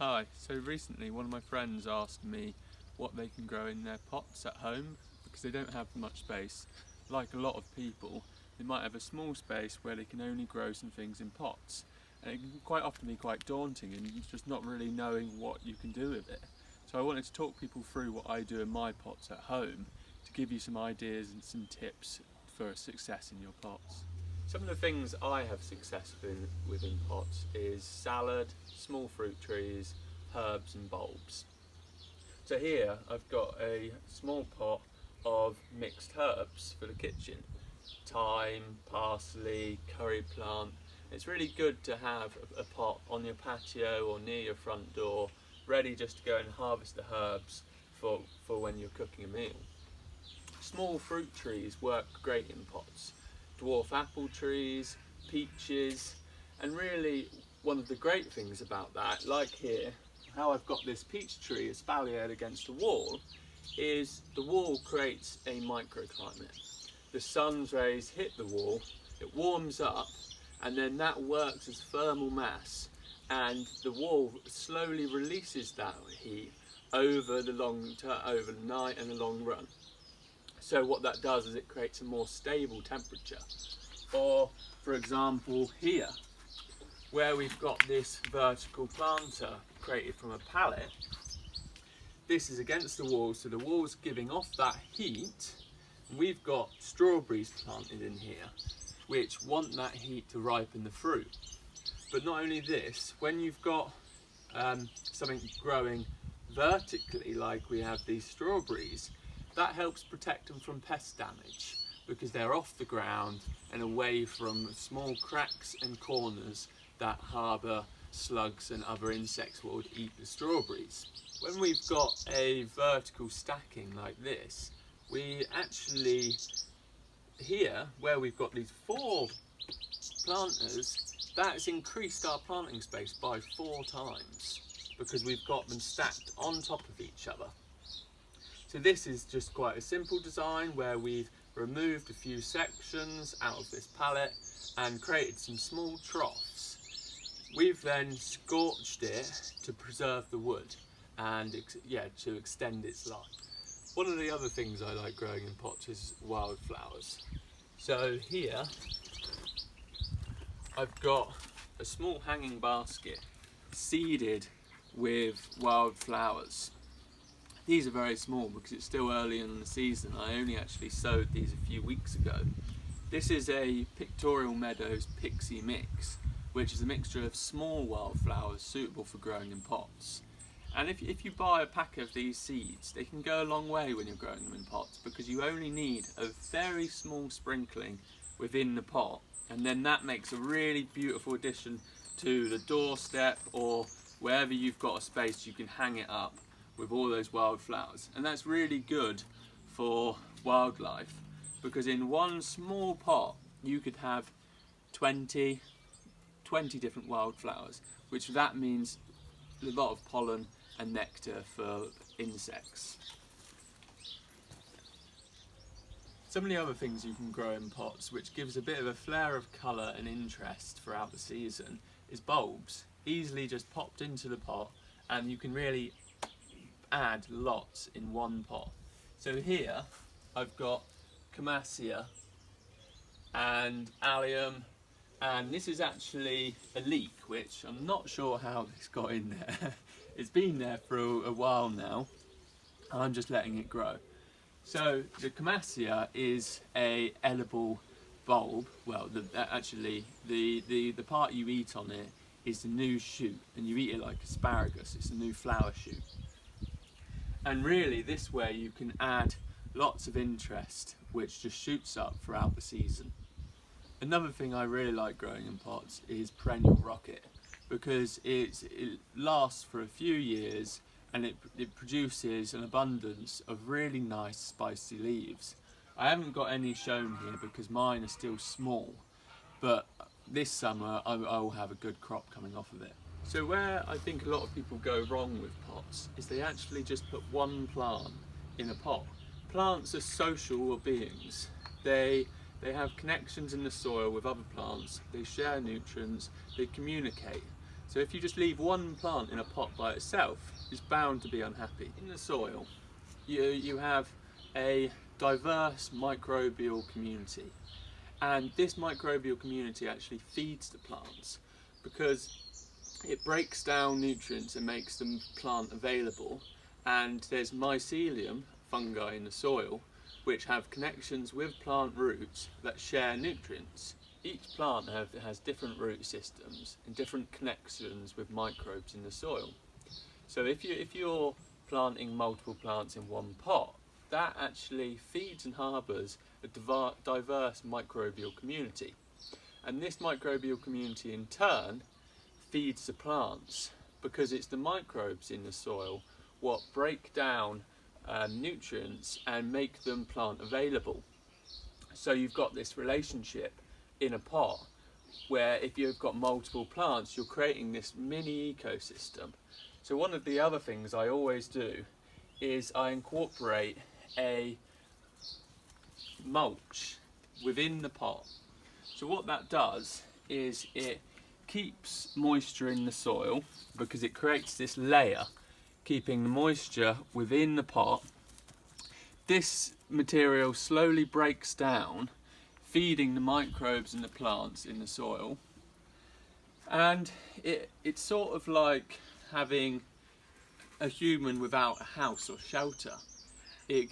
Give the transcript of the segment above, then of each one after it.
Hi, so recently one of my friends asked me what they can grow in their pots at home because they don't have much space. Like a lot of people, they might have a small space where they can only grow some things in pots, and it can quite often be quite daunting and just not really knowing what you can do with it. So I wanted to talk people through what I do in my pots at home to give you some ideas and some tips for success in your pots. Some of the things I have success within pots is salad, small fruit trees, herbs and bulbs. So here I've got a small pot of mixed herbs for the kitchen. Thyme, parsley, curry plant. It's really good to have a pot on your patio or near your front door, ready just to go and harvest the herbs for when you're cooking a meal. Small fruit trees work great in pots. Dwarf apple trees, peaches, and really one of the great things about that, like here, how I've got this peach tree espaliered against a wall, is the wall creates a microclimate. The sun's rays hit the wall, it warms up, and then that works as thermal mass, and the wall slowly releases that heat over the over the night and the long run. So what that does is it creates a more stable temperature. Or, for example, here, where we've got this vertical planter created from a pallet, this is against the wall, so the wall's giving off that heat. We've got strawberries planted in here, which want that heat to ripen the fruit. But not only this, when you've got something growing vertically, like we have these strawberries, that helps protect them from pest damage because they're off the ground and away from small cracks and corners that harbour slugs and other insects that would eat the strawberries. When we've got a vertical stacking like this, we actually, here where we've got these 4 planters, that's increased our planting space by 4 times because we've got them stacked on top of each other. So this is just quite a simple design where we've removed a few sections out of this pallet and created some small troughs. We've then scorched it to preserve the wood and to extend its life. One of the other things I like growing in pots is wildflowers. So here I've got a small hanging basket seeded with wildflowers. These are very small because it's still early in the season. I only actually sowed these a few weeks ago. This is a Pictorial Meadows Pixie Mix, which is a mixture of small wildflowers suitable for growing in pots. And if you buy a pack of these seeds, they can go a long way when you're growing them in pots because you only need a very small sprinkling within the pot, and then that makes a really beautiful addition to the doorstep or wherever you've got a space you can hang it up with all those wildflowers. And that's really good for wildlife because in one small pot you could have 20 different wildflowers, which that means a lot of pollen and nectar for insects. Some of the other things you can grow in pots which gives a bit of a flare of colour and interest throughout the season is bulbs. Easily just popped into the pot, and you can really add lots in one pot. So here I've got Camassia and Allium, and this is actually a leek, which I'm not sure how this got in there. It's been there for a while now. I'm just letting it grow. So the Camassia is a edible bulb. Well, the part you eat on it is the new shoot, and you eat it like asparagus. It's a new flower shoot. And really this way you can add lots of interest which just shoots up throughout the season. Another thing I really like growing in pots is perennial rocket because it lasts for a few years and it produces an abundance of really nice spicy leaves. I haven't got any shown here because mine are still small, but this summer I will have a good crop coming off of it. So where I think a lot of people go wrong with pots is they actually just put one plant in a pot. Plants are social beings. They have connections in the soil with other plants, they share nutrients, they communicate. So if you just leave one plant in a pot by itself, it's bound to be unhappy. In the soil, you have a diverse microbial community, and this microbial community actually feeds the plants because it breaks down nutrients and makes them plant available, and there's mycelium, fungi in the soil, which have connections with plant roots that share nutrients. Each plant has different root systems and different connections with microbes in the soil. So if you're planting multiple plants in one pot, that actually feeds and harbours a diverse microbial community. And this microbial community in turn feeds the plants, because it's the microbes in the soil what break down nutrients and make them plant available. So you've got this relationship in a pot where if you've got multiple plants, you're creating this mini ecosystem. So one of the other things I always do is I incorporate a mulch within the pot. So what that does is it keeps moisture in the soil because it creates this layer keeping the moisture within the pot. This material slowly breaks down, feeding the microbes and the plants in the soil, and it's sort of like having a human without a house or shelter. You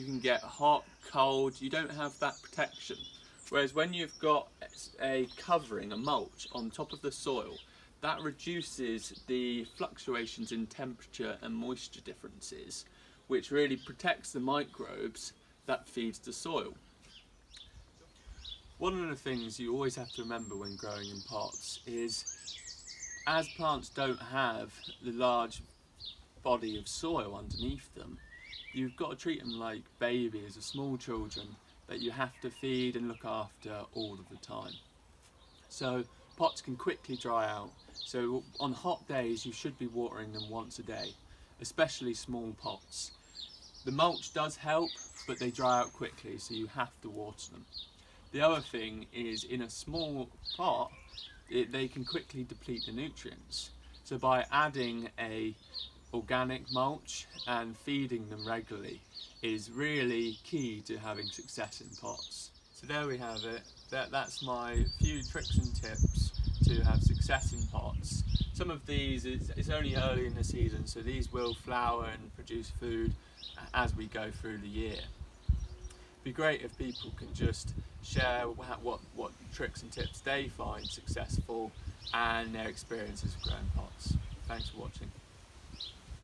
can get hot, cold, you don't have that protection. Whereas when you've got a covering, a mulch on top of the soil, that reduces the fluctuations in temperature and moisture differences, which really protects the microbes that feeds the soil. One of the things you always have to remember when growing in pots is, as plants don't have the large body of soil underneath them, you've got to treat them like babies or small children that you have to feed and look after all of the time. So pots can quickly dry out, so on hot days you should be watering them once a day, especially small pots. The mulch does help, but they dry out quickly, so you have to water them. The other thing is, in a small pot, they can quickly deplete the nutrients. So by adding a organic mulch and feeding them regularly is really key to having success in pots. So there we have it. That's my few tricks and tips to have success in pots. Some of these, it's only early in the season, so these will flower and produce food as we go through the year. It'd be great if people can just share what tricks and tips they find successful and their experiences of growing pots. Thanks for watching.